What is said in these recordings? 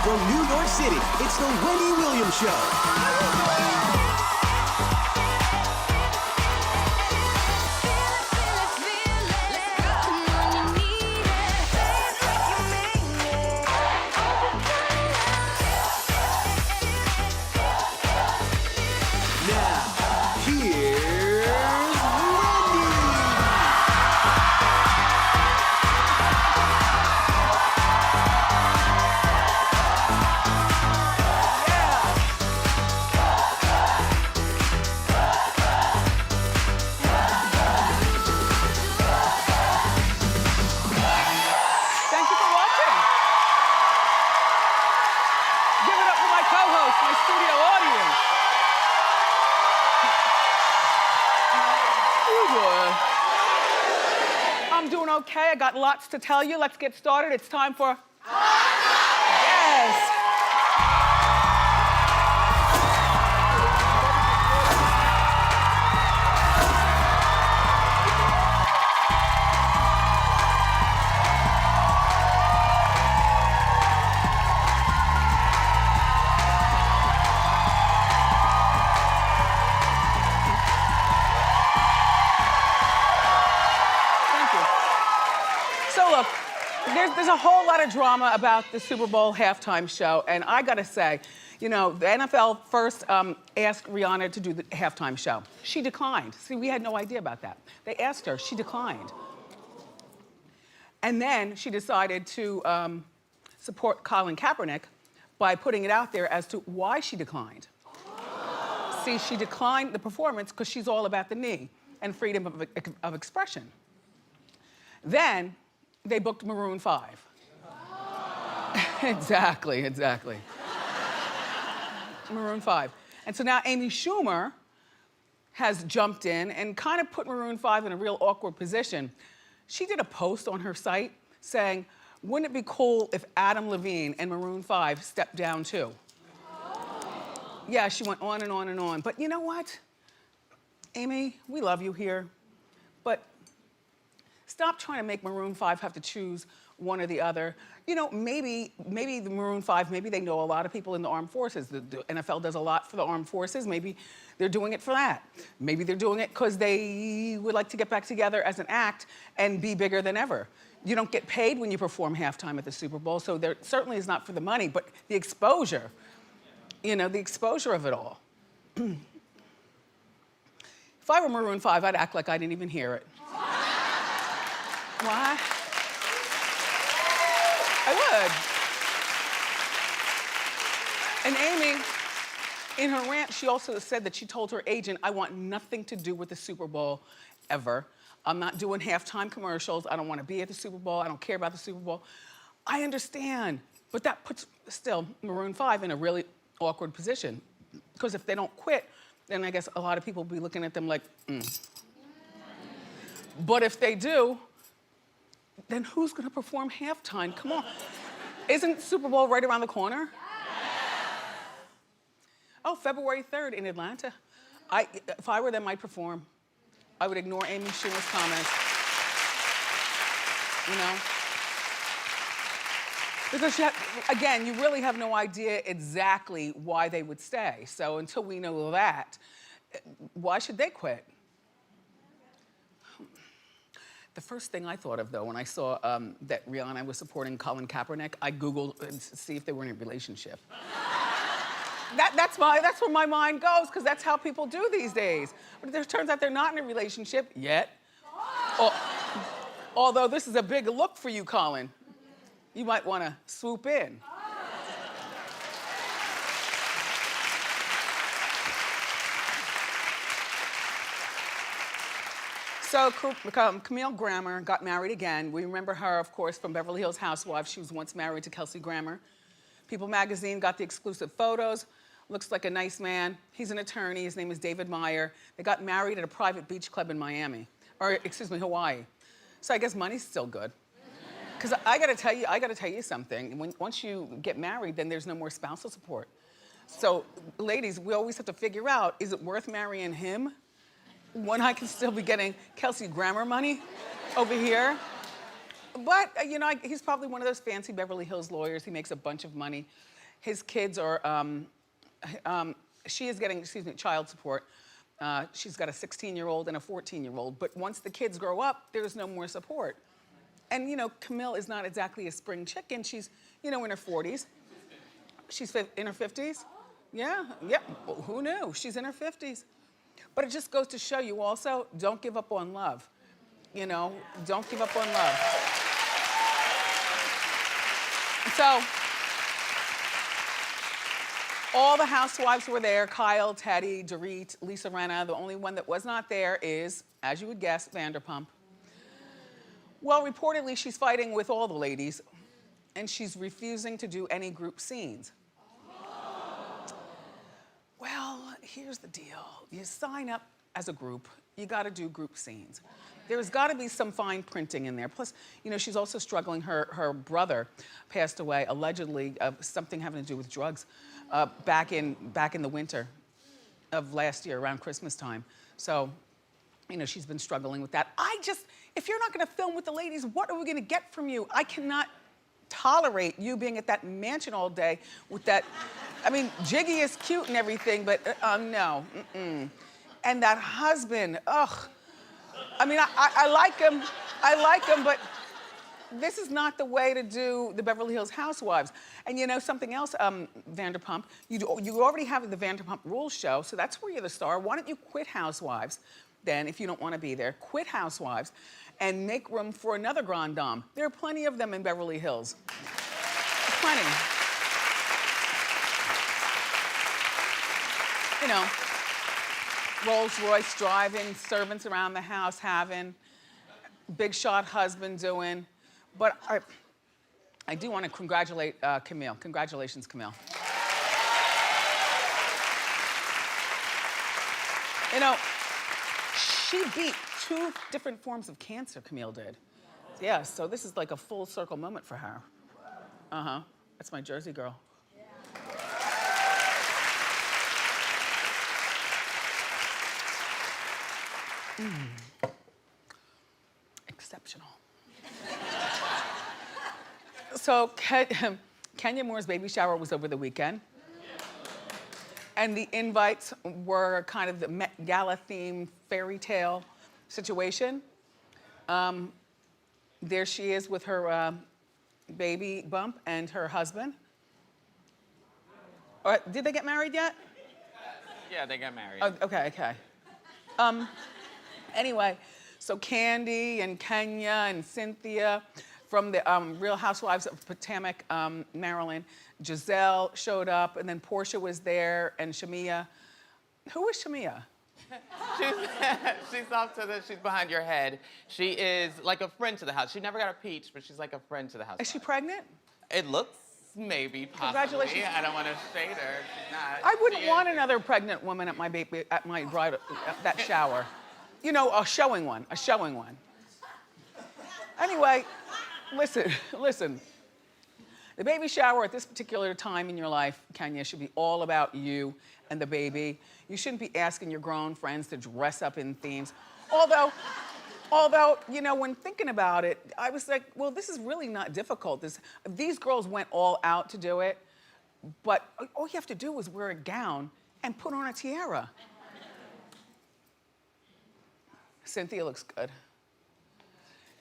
From New York City, it's the Wendy Williams Show. I'm doing okay. I got lots to tell you. Let's get started. It's time for... Yes. Look, there's a whole lot of drama about the Super Bowl halftime show, and I gotta say, you know, the NFL first asked Rihanna to do the halftime show. She declined. See, we had no idea about that. They asked her, she declined. And then she decided to support Colin Kaepernick by putting it out there as to why she declined. See, she declined the performance because she's all about the knee and freedom of expression. Then, they booked Maroon 5. Exactly. Maroon 5. And so now Amy Schumer has jumped in and kind of put Maroon 5 in a real awkward position. She did a post on her site saying, wouldn't it be cool if Adam Levine and Maroon 5 stepped down too? Yeah, she went on and on and on. But you know what? Amy, we love you here, but stop trying to make Maroon 5 have to choose one or the other. You know, maybe the Maroon 5, maybe they know a lot of people in the armed forces. The NFL does a lot for the armed forces. Maybe they're doing it for that. Maybe they're doing it because they would like to get back together as an act and be bigger than ever. You don't get paid when you perform halftime at the Super Bowl, so there certainly is not for the money, but the exposure, you know, the exposure of it all. If I were Maroon 5, I'd act like I didn't even hear it. Why? I would. And Amy, in her rant, she also said that she told her agent, I want nothing to do with the Super Bowl ever. I'm not doing halftime commercials. I don't want to be at the Super Bowl. I don't care about the Super Bowl. I understand, but that puts, still, Maroon 5 in a really awkward position. Because if they don't quit, then I guess a lot of people will be looking at them like, But if they do, then who's gonna perform halftime? Come on. Isn't Super Bowl right around the corner? Oh, February 3rd in Atlanta. If I were them, I'd perform. I would ignore Amy Schumer's comments. You know? Because, again, you really have no idea exactly why they would stay. So until we know that, why should they quit? The first thing I thought of, though, when I saw that Rihanna was supporting Colin Kaepernick, I Googled to see if they were in a relationship. That's where my mind goes, because that's how people do these days. But it turns out they're not in a relationship yet. Although this is a big look for you, Colin. You might want to swoop in. So Camille Grammer got married again. We remember her, of course, from Beverly Hills Housewives. She was once married to Kelsey Grammer. People magazine got the exclusive photos. Looks like a nice man. He's an attorney. His name is David Meyer. They got married at a private beach club in Miami, or excuse me, Hawaii. So I guess money's still good. Because I gotta tell you something. Once you get married, then there's no more spousal support. So ladies, we always have to figure out, is it worth marrying him when I can still be getting Kelsey Grammer money over here? But, you know, he's probably one of those fancy Beverly Hills lawyers. He makes a bunch of money. His kids are, she is getting, excuse me, child support. She's got a 16-year-old and a 14-year-old. But once the kids grow up, there's no more support. And, you know, Camille is not exactly a spring chicken. She's, you know, in her 40s. She's in her 50s. Yeah, yeah, well, who knew? She's in her 50s. But it just goes to show you also, don't give up on love. You know, don't give up on love. So, all the housewives were there, Kyle, Teddy, Dorit, Lisa Rinna. The only one that was not there is, as you would guess, Vanderpump. Well, reportedly, she's fighting with all the ladies, and she's refusing to do any group scenes. Well, here's the deal. You sign up as a group, you gotta do group scenes. There's gotta be some fine printing in there. Plus, you know, she's also struggling. Her brother passed away, allegedly, of something having to do with drugs, back in the winter of last year, around Christmas time. So, you know, she's been struggling with that. If you're not gonna film with the ladies, what are we gonna get from you? I cannot tolerate you being at that mansion all day with that, I mean, Jiggy is cute and everything, but no, And that husband, ugh. I mean, I like him, but this is not the way to do the Beverly Hills Housewives. And you know something else, Vanderpump, you already have the Vanderpump Rules show, so that's where you're the star. Why don't you quit Housewives then, if you don't want to be there? Quit Housewives and make room for another Grand Dame. There are plenty of them in Beverly Hills. Plenty. You know, Rolls Royce driving, servants around the house having, big shot husband doing. But I do want to congratulate Camille. Congratulations, Camille. You know, she beat 2 different forms of cancer, Camille did. Yeah, so this is like a full circle moment for her. Uh-huh, that's my Jersey girl. Exceptional. So Kenya Moore's baby shower was over the weekend. And the invites were kind of the Met Gala themed fairy tale situation. There she is with her baby bump and her husband. All right, did they get married yet? Yeah, they got married. Oh, okay. Anyway, so Candy and Kenya and Cynthia from the Real Housewives of Potomac, Maryland. Giselle showed up, and then Portia was there, and Shamia. Who was Shamia? She's off to she's behind your head. She is like a friend to the house. She never got a peach, but she's like a friend to the house. Is she pregnant? It looks maybe, possibly. Congratulations. I don't want to shade her. She's not. I wouldn't want another pregnant woman at my bride, at that shower. You know, a showing one. Anyway, listen. The baby shower at this particular time in your life, Kenya, should be all about you and the baby. You shouldn't be asking your grown friends to dress up in themes. Although, you know, when thinking about it, I was like, well, this is really not difficult. These girls went all out to do it, but all you have to do is wear a gown and put on a tiara. Cynthia looks good.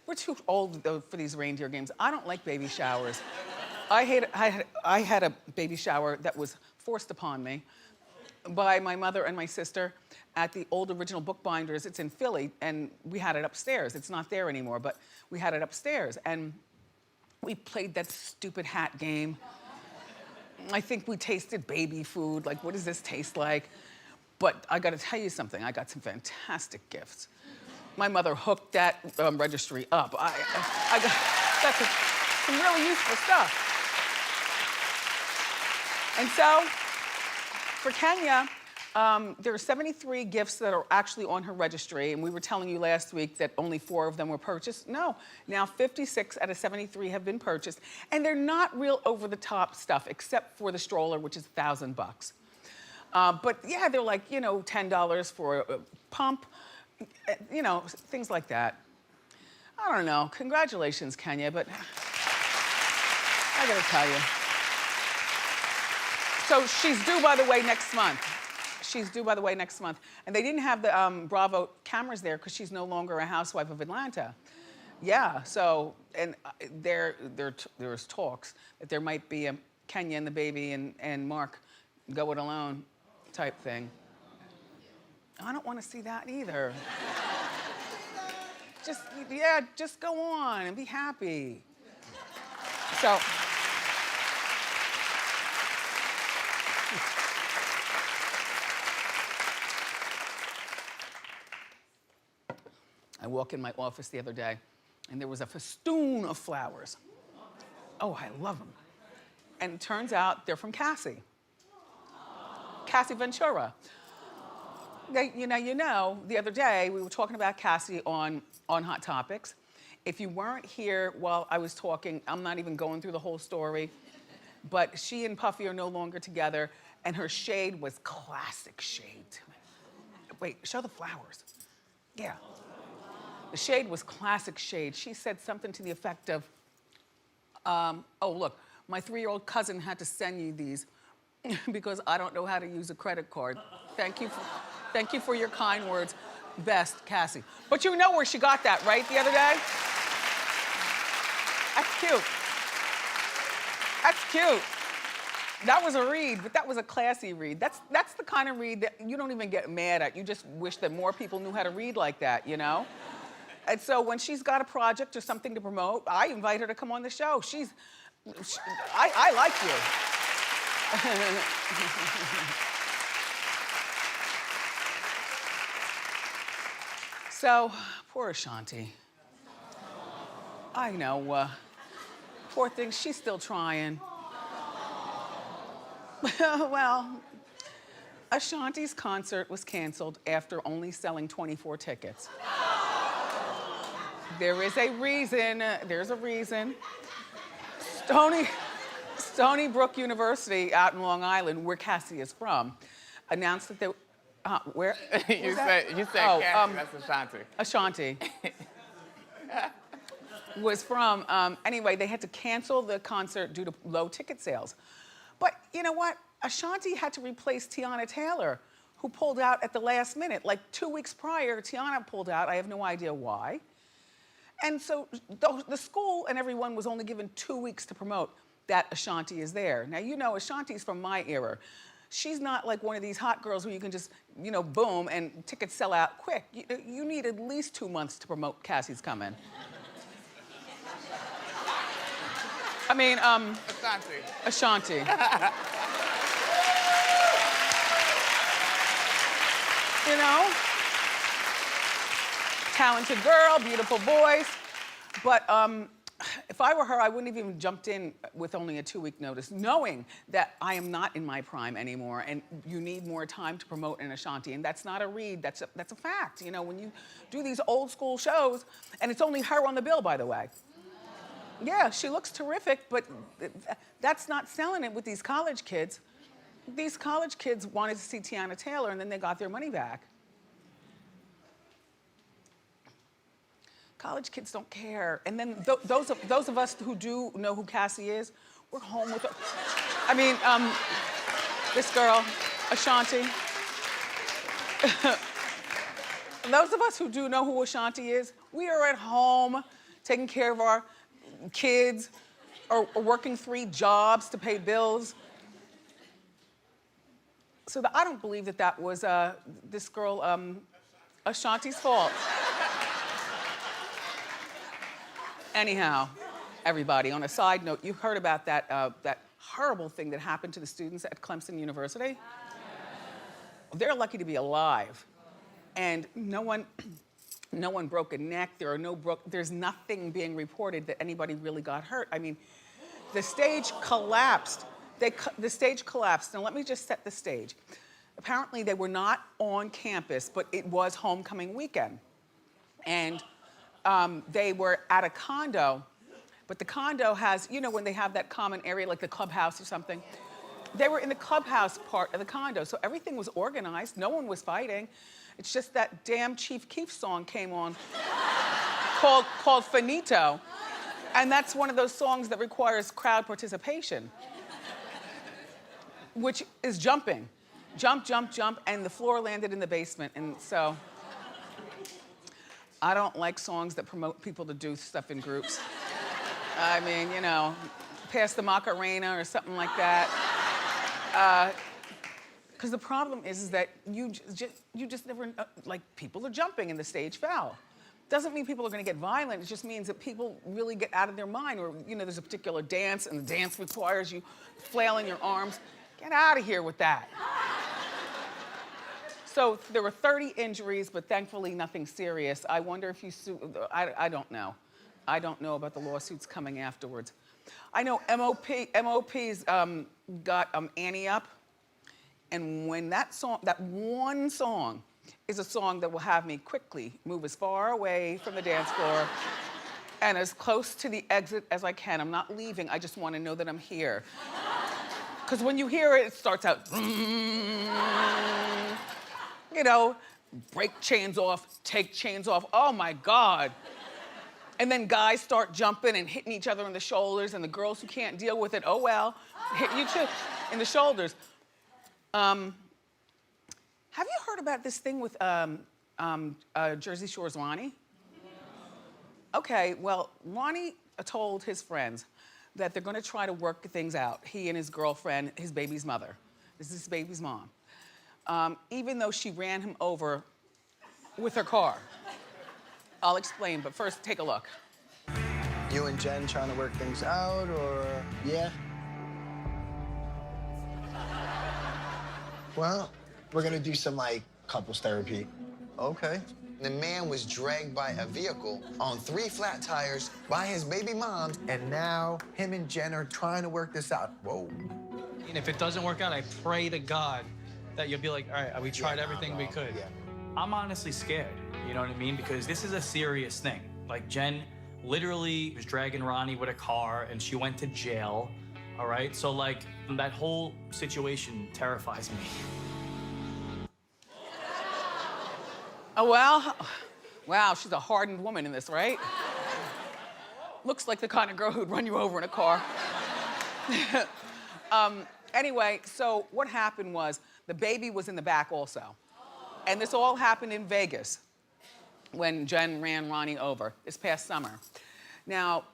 We're too old, though, for these reindeer games. I don't like baby showers. I had a baby shower that was forced upon me by my mother and my sister at the old original Bookbinders. It's in Philly, and we had it upstairs. It's not there anymore, but we had it upstairs. And we played that stupid hat game. I think we tasted baby food. Like, what does this taste like? But I gotta tell you something, I got some fantastic gifts. My mother hooked that registry up. I got some really useful stuff. And so, for Kenya, there are 73 gifts that are actually on her registry, and we were telling you last week that only 4 of them were purchased. No, now 56 out of 73 have been purchased, and they're not real over-the-top stuff, except for the stroller, which is $1,000. But yeah, they're like, you know, $10 for a pump, you know, things like that. I don't know. Congratulations, Kenya, but I gotta tell you. So she's due, by the way, next month. She's due, by the way, next month. And they didn't have the Bravo cameras there because she's no longer a housewife of Atlanta. Yeah, so, and there's talks that there might be a Kenya and the baby and Mark go it alone type thing. I don't want to see that either. Just go on and be happy. So. I walk in my office the other day, and there was a festoon of flowers. Oh, I love them. And it turns out they're from Cassie. Cassie Ventura. You know, the other day we were talking about Cassie on Hot Topics. If you weren't here while I was talking, I'm not even going through the whole story, but she and Puffy are no longer together, and her shade was classic shade. Wait, show the flowers. Yeah. The shade was classic shade. She said something to the effect of, oh, look, my 3-year-old cousin had to send you these because I don't know how to use a credit card. Thank you for your kind words. Best, Cassie. But you know where she got that, right, the other day? That's cute. That's cute. That was a read, but that was a classy read. That's the kind of read that you don't even get mad at. You just wish that more people knew how to read like that, you know? And so when she's got a project or something to promote, I invite her to come on the show. I like you. So, poor Ashanti. I know, poor thing, she's still trying. Well, Ashanti's concert was canceled after only selling 24 tickets. There is a reason, there's a reason. Stony Brook University out in Long Island, where Cassie is from, announced that they, where? You said Cassie, that's Ashanti. Ashanti. Was from, anyway, they had to cancel the concert due to low ticket sales. But you know what? Ashanti had to replace Tiana Taylor, who pulled out at the last minute. Like 2 weeks prior, Tiana pulled out. I have no idea why. And so the school and everyone was only given 2 weeks to promote that Ashanti is there. Now, you know, Ashanti's from my era. She's not like one of these hot girls where you can just, you know, boom, and tickets sell out quick. You need at least 2 months to promote Cassie's coming. I mean, Ashanti. You know? Talented girl, beautiful voice. But if I were her, I wouldn't have even jumped in with only a 2-week notice, knowing that I am not in my prime anymore and you need more time to promote an Ashanti. And that's not a read, that's a fact. You know, when you do these old school shows, and it's only her on the bill, by the way. Yeah, she looks terrific, but that's not selling it with these college kids. These college kids wanted to see Tiana Taylor, and then they got their money back. College kids don't care. And then those of us who do know who Cassie is, we're home with her. I mean, this girl, Ashanti. Those of us who do know who Ashanti is, we are at home taking care of our kids or working 3 jobs to pay bills. So I don't believe that was this girl, Ashanti's fault. Anyhow, everybody, on a side note, you heard about that horrible thing that happened to the students at Clemson University? They're lucky to be alive. And no one broke a neck. There's nothing being reported that anybody really got hurt. I mean, the stage collapsed. The stage collapsed. Now let me just set the stage. Apparently they were not on campus, but it was homecoming weekend. And they were at a condo, but the condo has, you know, when they have that common area, like the clubhouse or something. They were in the clubhouse part of the condo, so everything was organized. No one was fighting. It's just that damn Chief Keef song came on. called Finito. And that's one of those songs that requires crowd participation, which is jumping. Jump, jump, jump, and the floor landed in the basement. And so, I don't like songs that promote people to do stuff in groups. I mean, you know, pass the Macarena or something like that. Because the problem is that you just never, like, people are jumping and the stage fell. Doesn't mean people are gonna get violent, it just means that people really get out of their mind, or, you know, there's a particular dance and the dance requires you flailing your arms. Get out of here with that. So there were 30 injuries, but thankfully nothing serious. I wonder if you sue, I don't know. I don't know about the lawsuits coming afterwards. I know MOP's got Annie Up, and when that one song is a song that will have me quickly move as far away from the dance floor and as close to the exit as I can. I'm not leaving, I just wanna know that I'm here. Because when you hear it, it starts out, you know, break chains off, take chains off, oh my God. And then guys start jumping and hitting each other in the shoulders, and the girls who can't deal with it, oh well, hit you too, in the shoulders. Have you heard about this thing with Jersey Shore's Ronnie? Okay, well, Ronnie told his friends that they're gonna try to work things out, he and his girlfriend, his baby's mother. This is his baby's mom. Even though she ran him over with her car. I'll explain, but first, take a look. You and Jen trying to work things out, or yeah? Well, we're gonna do some, like, couples therapy. Okay. The man was dragged by a vehicle on 3 flat tires by his baby mom, and now him and Jen are trying to work this out. Whoa. And if it doesn't work out, I pray to God that you'll be like, all right, we tried everything we could. Yeah. I'm honestly scared, you know what I mean? Because this is a serious thing. Like, Jen literally was dragging Ronnie with a car, and she went to jail, all right? So, like, that whole situation terrifies me. Oh, well, wow, she's a hardened woman in this, right? Looks like the kind of girl who'd run you over in a car. Anyway, so what happened was the baby was in the back also. And this all happened in Vegas when Jen ran Ronnie over this past summer. Now,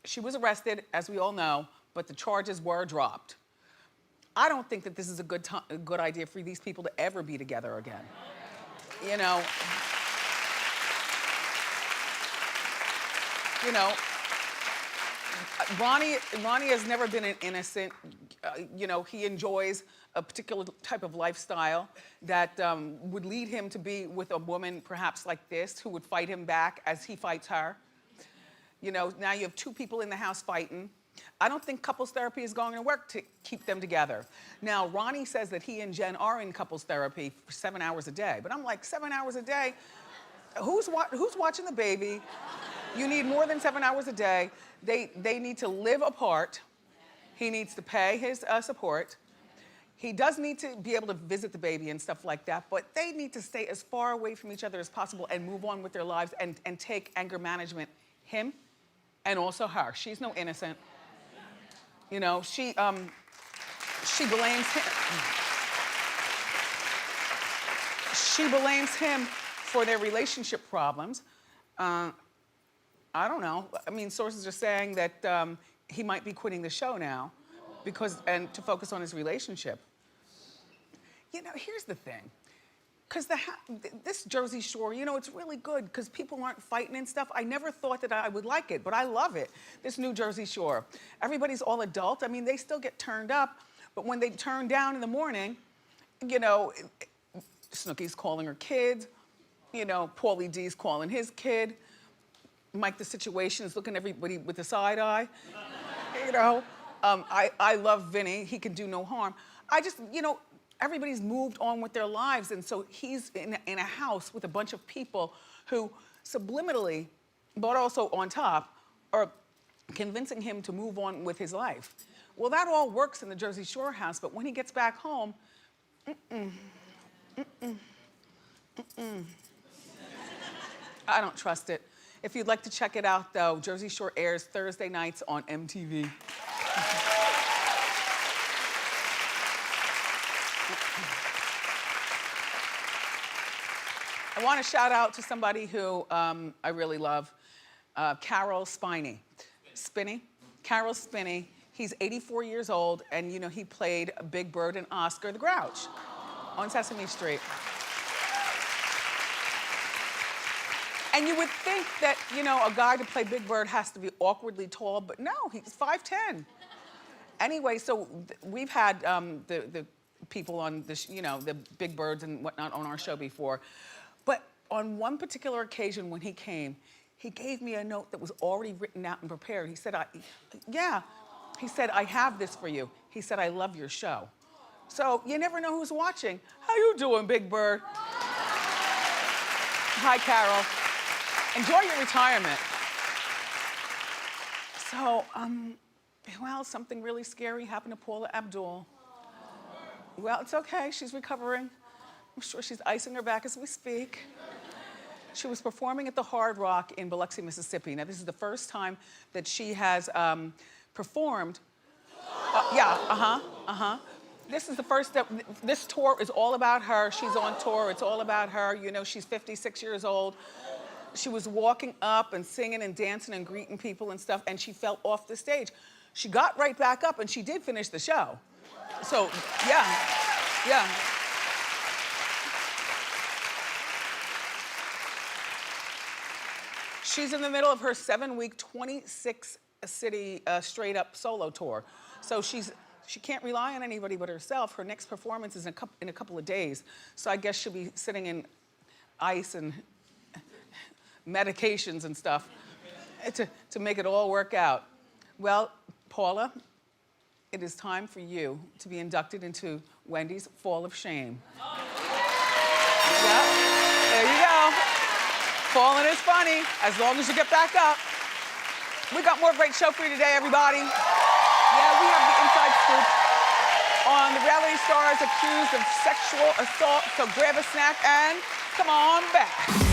she was arrested, as we all know, but the charges were dropped. I don't think that this is a good idea for these people to ever be together again. You know, Ronnie has never been an innocent. You know, he enjoys a particular type of lifestyle that would lead him to be with a woman perhaps like this, who would fight him back as he fights her. You know, now you have 2 people in the house fighting. I don't think couples therapy is going to work to keep them together. Now, Ronnie says that he and Jen are in couples therapy for 7 hours a day. But I'm like, 7 hours a day? Who's watching the baby? You need more than 7 hours a day. They need to live apart. He needs to pay his support. He does need to be able to visit the baby and stuff like that, but they need to stay as far away from each other as possible and move on with their lives and take anger management, him and also her. She's no innocent. You know, she blames him. She blames him for their relationship problems. I don't know. I mean, sources are saying that he might be quitting the show now and to focus on his relationship. You know, here's the thing. Because this Jersey Shore, you know, it's really good because people aren't fighting and stuff. I never thought that I would like it, but I love it, this new Jersey Shore. Everybody's all adult. I mean, they still get turned up, but when they turn down in the morning, you know, Snooki's calling her kids, you know, Paulie D's calling his kid, Mike the Situation is looking at everybody with a side eye, you know. I love Vinny, he can do no harm. I just, you know, everybody's moved on with their lives, and so he's in a house with a bunch of people who subliminally, but also on top, are convincing him to move on with his life. Well, that all works in the Jersey Shore house, but when he gets back home, I don't trust it. If you'd like to check it out, though, Jersey Shore airs Thursday nights on MTV. I want to shout out to somebody who I really love, Carol Spinny. Spinny? Carol Spinny. He's 84 years old, and you know, he played Big Bird and Oscar the Grouch on Sesame Street. And you would think that, you know, a guy to play Big Bird has to be awkwardly tall, but no, he's 5'10". Anyway, so we've had the people on this, you know, the Big Birds and whatnot on our show before. But on one particular occasion when he came, he gave me a note that was already written out and prepared. He said, he said, I have this for you. He said, I love your show. So you never know who's watching. How you doing, Big Bird? Hi, Carol. Enjoy your retirement. So, well, something really scary happened to Paula Abdul. Well, it's okay, she's recovering. I'm sure she's icing her back as we speak. She was performing at the Hard Rock in Biloxi, Mississippi. Now, this is the first time that she has performed. This is the first step. This tour is all about her. She's on tour, it's all about her. You know, she's 56 years old. She was walking up and singing and dancing and greeting people and stuff, and she fell off the stage. She got right back up, and she did finish the show. So, yeah. She's in the middle of her 7-week, 26-city straight-up solo tour. So she can't rely on anybody but herself. Her next performance is in a couple of days. So I guess she'll be sitting in ice and medications and stuff to make it all work out. Well, Paula, it is time for you to be inducted into Wendy's Fall of Shame. Yeah, there you go. Falling is funny, as long as you get back up. We got more great show for you today, everybody. Yeah, we have the inside scoop on the reality stars accused of sexual assault. So grab a snack and come on back.